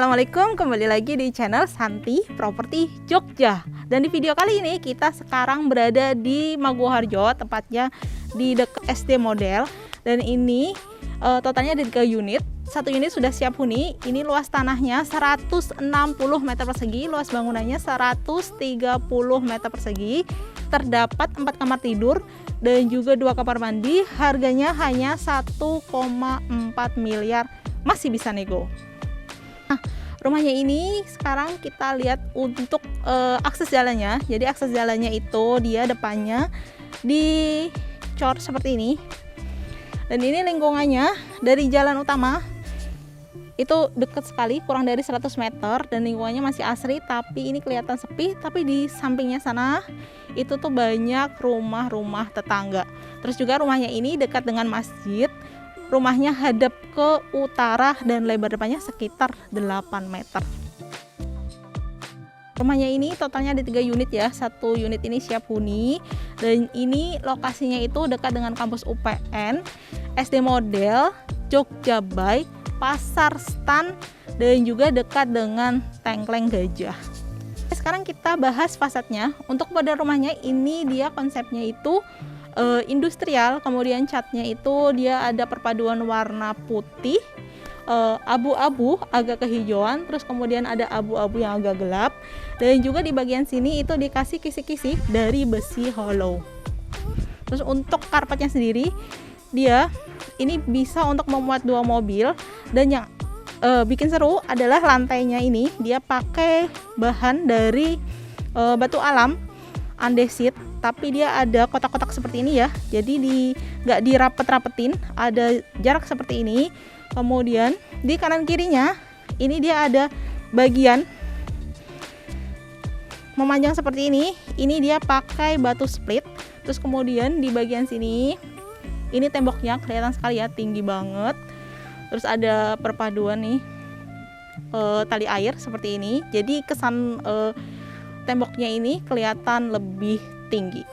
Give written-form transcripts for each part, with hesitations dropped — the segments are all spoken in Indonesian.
Assalamualaikum, kembali lagi di channel Santi Property Jogja. Dan di video kali ini kita sekarang berada di Maguwoharjo, tepatnya di dekat SD Model. Dan ini totalnya ada 3 unit. Satu unit sudah siap huni. Ini luas tanahnya 160 meter persegi, luas bangunannya 130 meter persegi. Terdapat 4 kamar tidur dan juga 2 kamar mandi. Harganya hanya 1,4 miliar, masih bisa nego. Nah, rumahnya ini sekarang kita lihat untuk akses jalannya. Jadi akses jalannya itu dia depannya dicor seperti ini. Dan ini lingkungannya dari jalan utama itu dekat sekali, kurang dari 100 meter, dan lingkungannya masih asri, tapi ini kelihatan sepi. Tapi di sampingnya sana itu tuh banyak rumah-rumah tetangga. Terus juga rumahnya ini dekat dengan masjid. Rumahnya hadap ke utara dan lebar depannya sekitar 8 meter. Rumahnya ini totalnya ada 3 unit ya. Satu unit ini siap huni, dan ini lokasinya itu dekat dengan kampus UPN, SD Model, Jogja Bay, Pasar Stan, dan juga dekat dengan Tengkleng Gajah. Sekarang kita bahas fasadnya. Untuk model rumahnya ini dia konsepnya itu industrial, kemudian catnya itu dia ada perpaduan warna putih, abu-abu agak kehijauan, terus kemudian ada abu-abu yang agak gelap, dan juga di bagian sini itu dikasih kisi-kisi dari besi hollow. Terus untuk karpetnya sendiri dia ini bisa untuk memuat 2 mobil, dan yang bikin seru adalah lantainya ini dia pakai bahan dari batu alam andesit, tapi dia ada kotak-kotak seperti ini ya, jadi nggak dirapet-rapetin, ada jarak seperti ini. Kemudian di kanan kirinya ini dia ada bagian memanjang seperti ini dia pakai batu split. Terus kemudian di bagian sini ini temboknya kelihatan sekali ya, tinggi banget. Terus ada perpaduan nih tali air seperti ini, jadi kesan temboknya ini kelihatan lebih tinggi.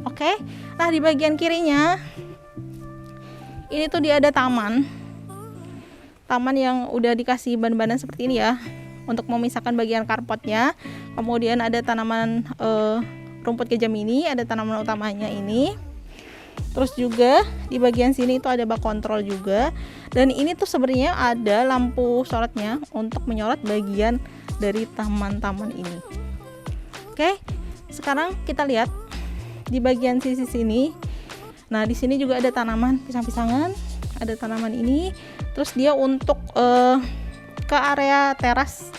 Oke, nah di bagian kirinya ini tuh dia ada taman yang udah dikasih ban-banan seperti ini ya, untuk memisahkan bagian karpetnya. Kemudian ada tanaman rumput gajah mini, ada tanaman utamanya ini. Terus juga di bagian sini itu ada bak kontrol juga, dan ini tuh sebenarnya ada lampu sorotnya untuk menyorot bagian dari taman-taman ini. Oke, sekarang kita lihat di bagian sisi sini. Nah, di sini juga ada tanaman pisang-pisangan, ada tanaman ini. Terus dia untuk ke area teras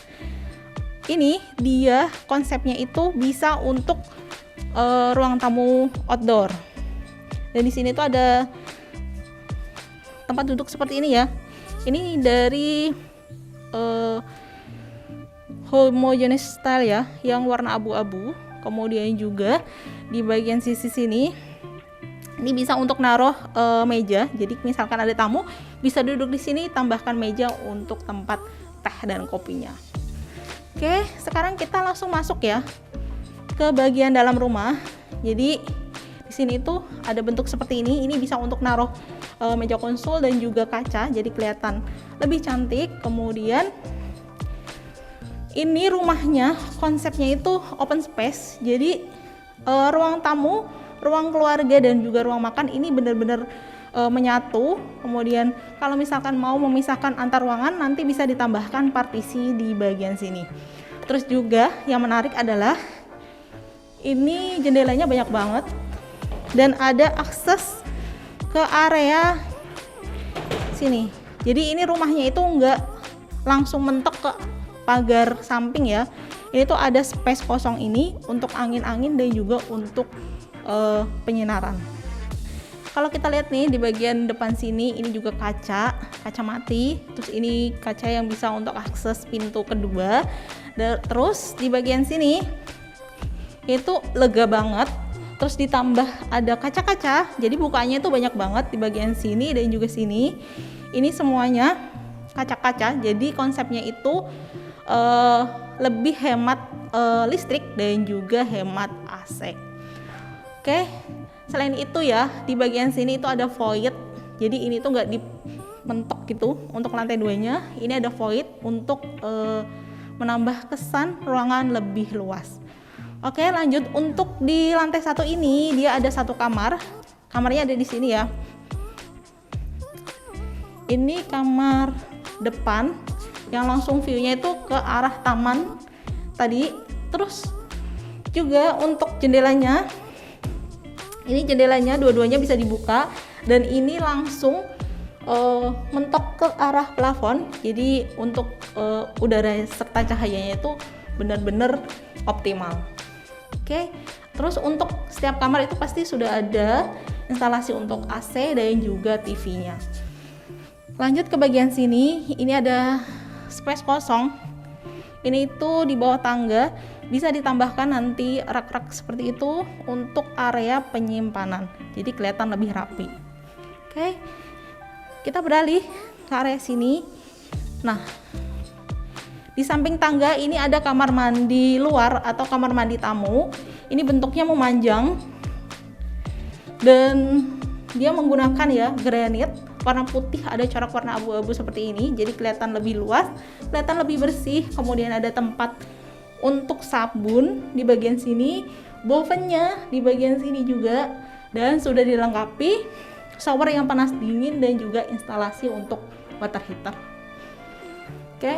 ini dia konsepnya itu bisa untuk ruang tamu outdoor. Dan di sini tuh ada tempat duduk seperti ini ya. Ini dari homogeneous style ya, yang warna abu-abu. Kemudian juga di bagian sisi sini ini bisa untuk naruh meja. Jadi misalkan ada tamu bisa duduk di sini, tambahkan meja untuk tempat teh dan kopinya. Oke, sekarang kita langsung masuk ya ke bagian dalam rumah. Jadi di sini tuh ada bentuk seperti ini. Ini bisa untuk naruh meja konsul dan juga kaca, jadi kelihatan lebih cantik. Kemudian ini rumahnya konsepnya itu open space, jadi ruang tamu, ruang keluarga, dan juga ruang makan ini benar-benar menyatu. Kemudian kalau misalkan mau memisahkan antar ruangan, nanti bisa ditambahkan partisi di bagian sini. Terus juga yang menarik adalah ini jendelanya banyak banget, dan ada akses ke area sini. Jadi ini rumahnya itu nggak langsung mentok ke pagar samping ya. Ini tuh ada space kosong ini untuk angin-angin dan juga untuk penyinaran. Kalau kita lihat nih di bagian depan sini, ini juga kaca mati. Terus ini kaca yang bisa untuk akses pintu kedua. Terus di bagian sini itu lega banget. Terus ditambah ada kaca-kaca, jadi bukanya itu banyak banget di bagian sini dan juga sini. Ini semuanya kaca-kaca, jadi konsepnya itu lebih hemat listrik dan juga hemat AC. Oke, selain itu ya, di bagian sini itu ada void. Jadi ini tuh nggak mentok gitu untuk lantai 2-nya. Ini ada void untuk menambah kesan ruangan lebih luas. Oke, lanjut. Untuk di lantai 1 ini dia ada 1 kamar. Kamarnya ada di sini ya. Ini kamar depan yang langsung view-nya itu ke arah taman tadi. Terus juga untuk jendelanya, ini jendelanya dua-duanya bisa dibuka dan ini langsung mentok ke arah plafon. Jadi untuk udara serta cahayanya itu benar-benar optimal. Oke, terus untuk setiap kamar itu pasti sudah ada instalasi untuk AC dan juga TV-nya. Lanjut ke bagian sini, ini ada space kosong. Ini itu di bawah tangga, bisa ditambahkan nanti rak-rak seperti itu untuk area penyimpanan. Jadi kelihatan lebih rapi. Oke, kita beralih ke area sini. Nah, di samping tangga ini ada kamar mandi luar atau kamar mandi tamu. Ini bentuknya memanjang dan dia menggunakan ya granit warna putih, ada corak warna abu-abu seperti ini, jadi kelihatan lebih luas, kelihatan lebih bersih. Kemudian ada tempat untuk sabun di bagian sini, bovennya di bagian sini juga, dan sudah dilengkapi shower yang panas dingin dan juga instalasi untuk water heater. Oke,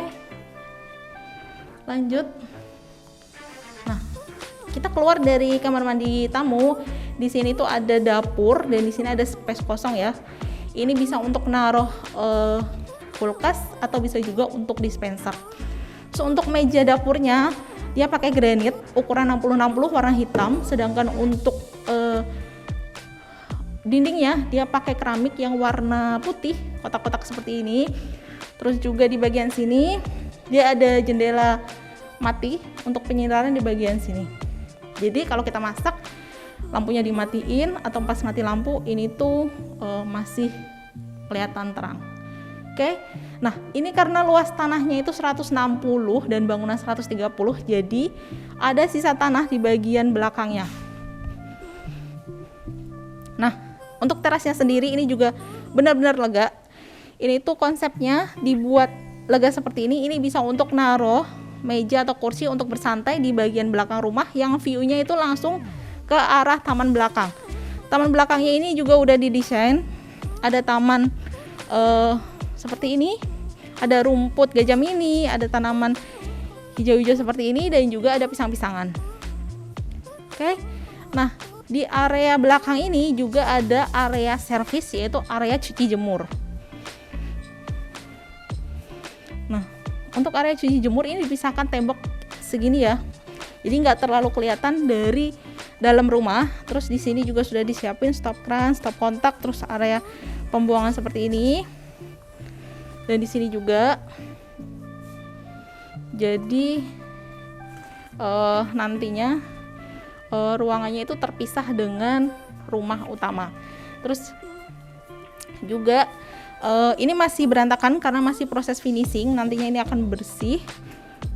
lanjut. Nah, kita keluar dari kamar mandi tamu. Di sini tuh ada dapur dan di sini ada space kosong ya. Ini bisa untuk naruh kulkas atau bisa juga untuk dispenser. So, untuk meja dapurnya dia pakai granit ukuran 60-60 warna hitam, sedangkan untuk dindingnya dia pakai keramik yang warna putih, kotak-kotak seperti ini. Terus juga di bagian sini dia ada jendela mati untuk penyinaran di bagian sini. Jadi kalau kita masak, lampunya dimatiin atau pas mati lampu ini tuh masih kelihatan terang. Oke. Nah, ini karena luas tanahnya itu 160 dan bangunan 130, jadi ada sisa tanah di bagian belakangnya. Nah, untuk terasnya sendiri ini juga benar-benar lega. Ini tuh konsepnya dibuat lega seperti ini. Ini bisa untuk naruh meja atau kursi untuk bersantai di bagian belakang rumah yang view-nya itu langsung ke arah taman belakang. Taman belakangnya ini juga udah didesain, ada taman seperti ini, ada rumput gajah mini, ada tanaman hijau-hijau seperti ini dan juga ada pisang-pisangan. Oke. Nah, di area belakang ini juga ada area servis, yaitu area cuci jemur. Nah, untuk area cuci jemur ini dipisahkan tembok segini ya. Jadi nggak terlalu kelihatan dari dalam rumah. Terus di sini juga sudah disiapin stop kran, stop kontak, terus area pembuangan seperti ini. Dan di sini juga. Jadi nantinya ruangannya itu terpisah dengan rumah utama. Terus juga ini masih berantakan karena masih proses finishing. Nantinya ini akan bersih.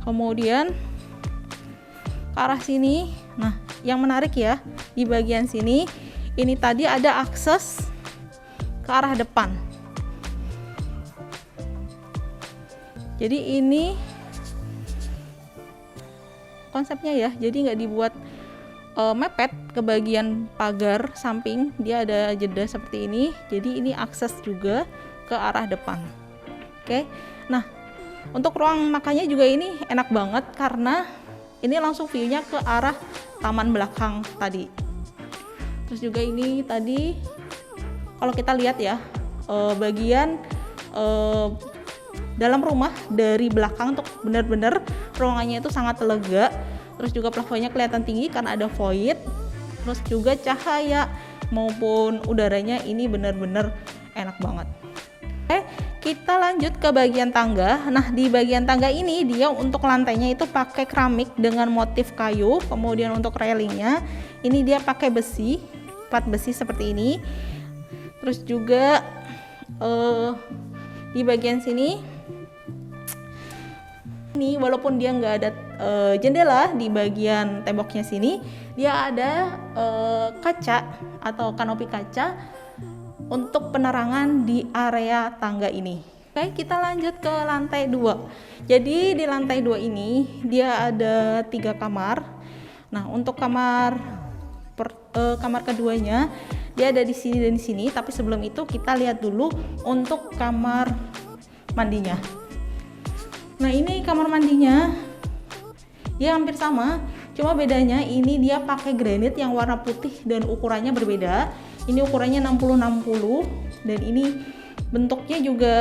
Kemudian ke arah sini. Nah, yang menarik ya, di bagian sini ini tadi ada akses ke arah depan. Jadi ini konsepnya ya, jadi nggak dibuat mepet ke bagian pagar samping, dia ada jeda seperti ini. Jadi ini akses juga ke arah depan. Oke. Nah, untuk ruang makannya juga ini enak banget karena ini langsung view-nya ke arah taman belakang tadi. Terus juga ini tadi kalau kita lihat ya, bagian dalam rumah dari belakang untuk benar-benar ruangannya itu sangat lega. Terus juga plafonnya kelihatan tinggi karena ada void. Terus juga cahaya maupun udaranya ini benar-benar enak banget. Oke, kita lanjut ke bagian tangga. Nah, di bagian tangga ini dia untuk lantainya itu pakai keramik dengan motif kayu. Kemudian untuk railingnya ini dia pakai besi, plat besi seperti ini. Terus juga di bagian sini ini walaupun dia nggak ada jendela di bagian temboknya sini, dia ada kaca atau kanopi kaca untuk penerangan di area tangga ini. Oke, kita lanjut ke lantai 2. Jadi di lantai 2 ini dia ada 3 kamar. Nah, untuk kamar keduanya dia ada di sini dan di sini, tapi sebelum itu kita lihat dulu untuk kamar mandinya. Nah, ini kamar mandinya dia hampir sama, cuma bedanya ini dia pakai granit yang warna putih dan ukurannya berbeda. Ini ukurannya 60-60 dan ini bentuknya juga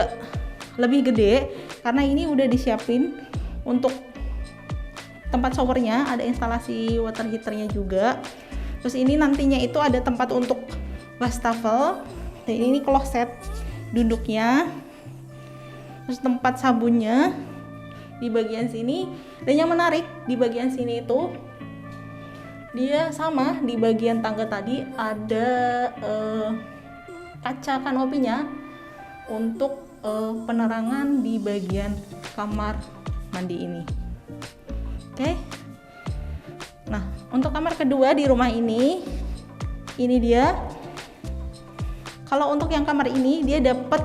lebih gede karena ini udah disiapin untuk tempat showernya, ada instalasi water heaternya juga. Terus ini nantinya itu ada tempat untuk wastafel, dan ini kloset duduknya, terus tempat sabunnya di bagian sini. Dan yang menarik di bagian sini itu dia sama di bagian tangga tadi ada kaca kanopinya untuk penerangan di bagian kamar mandi ini. Oke. Nah, untuk kamar kedua di rumah ini dia. Kalau untuk yang kamar ini dia dapat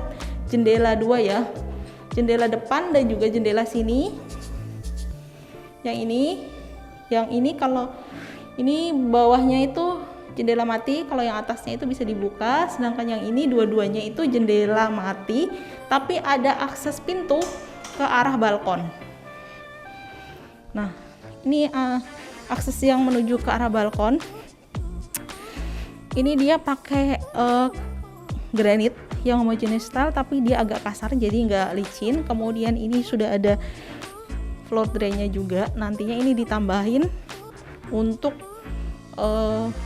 jendela 2 ya. Jendela depan dan juga jendela sini. Yang ini kalau ini bawahnya itu jendela mati, kalau yang atasnya itu bisa dibuka, sedangkan yang ini dua-duanya itu jendela mati, tapi ada akses pintu ke arah balkon. Nah, ini akses yang menuju ke arah balkon. Ini dia pakai granit yang homogeneous style, tapi dia agak kasar jadi nggak licin. Kemudian ini sudah ada floor drainnya juga, nantinya ini ditambahin untuk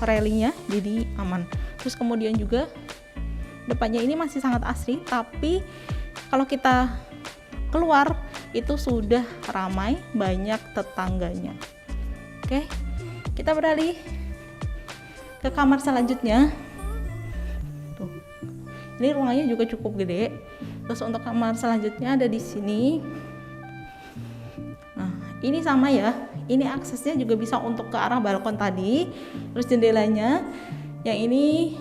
railingnya jadi aman. Terus kemudian juga depannya ini masih sangat asri, tapi kalau kita keluar itu sudah ramai, banyak tetangganya. Oke, kita beralih ke kamar selanjutnya. Tuh, ini ruangannya juga cukup gede. Terus untuk kamar selanjutnya ada di sini. Nah, ini sama ya. Ini aksesnya juga bisa untuk ke arah balkon tadi. Terus jendelanya yang ini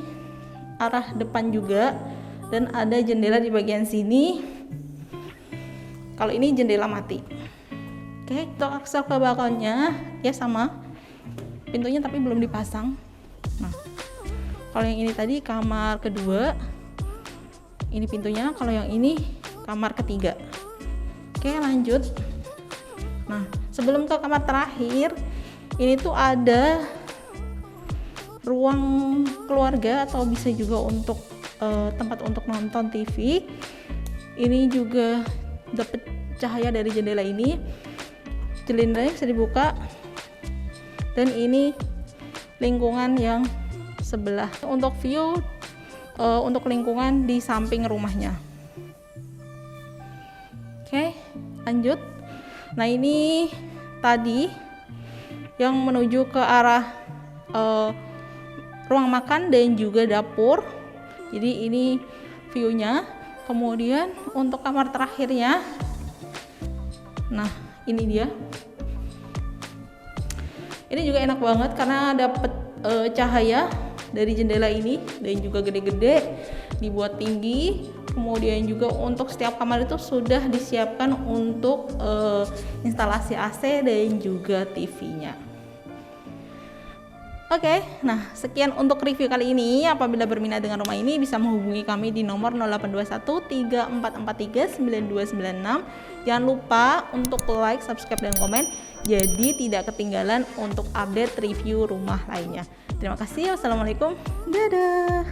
arah depan juga, dan ada jendela di bagian sini. Kalau ini jendela mati. Oke, untuk akses ke balkonnya ya sama pintunya tapi belum dipasang. Nah, kalau yang ini tadi kamar kedua, ini pintunya. Kalau yang ini kamar ketiga. Oke, lanjut. Nah, sebelum ke kamar terakhir, ini tuh ada ruang keluarga atau bisa juga untuk tempat untuk nonton TV. Ini juga dapat cahaya dari jendela ini. Jendelanya bisa dibuka. Dan ini lingkungan yang sebelah untuk view untuk lingkungan di samping rumahnya. Oke, lanjut. Nah, ini tadi yang menuju ke arah ruang makan dan juga dapur. Jadi ini view-nya. Kemudian untuk kamar terakhirnya, nah ini dia. Ini juga enak banget karena dapat cahaya dari jendela ini dan juga gede-gede, dibuat tinggi. Kemudian juga untuk setiap kamar itu sudah disiapkan untuk instalasi AC dan juga TV-nya. Oke, nah sekian untuk review kali ini. Apabila berminat dengan rumah ini bisa menghubungi kami di nomor 0821 3443 9296. Jangan lupa untuk like, subscribe, dan komen, jadi tidak ketinggalan untuk update review rumah lainnya. Terima kasih. Wassalamualaikum. Dadah.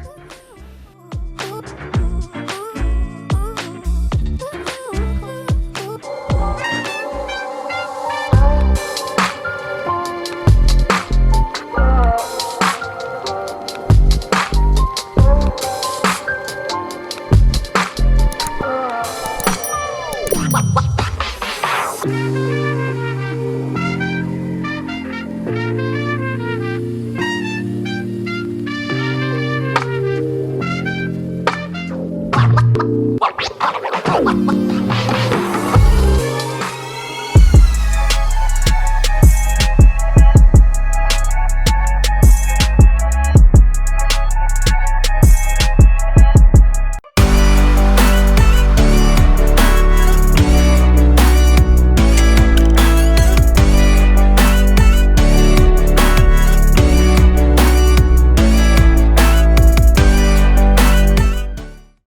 What?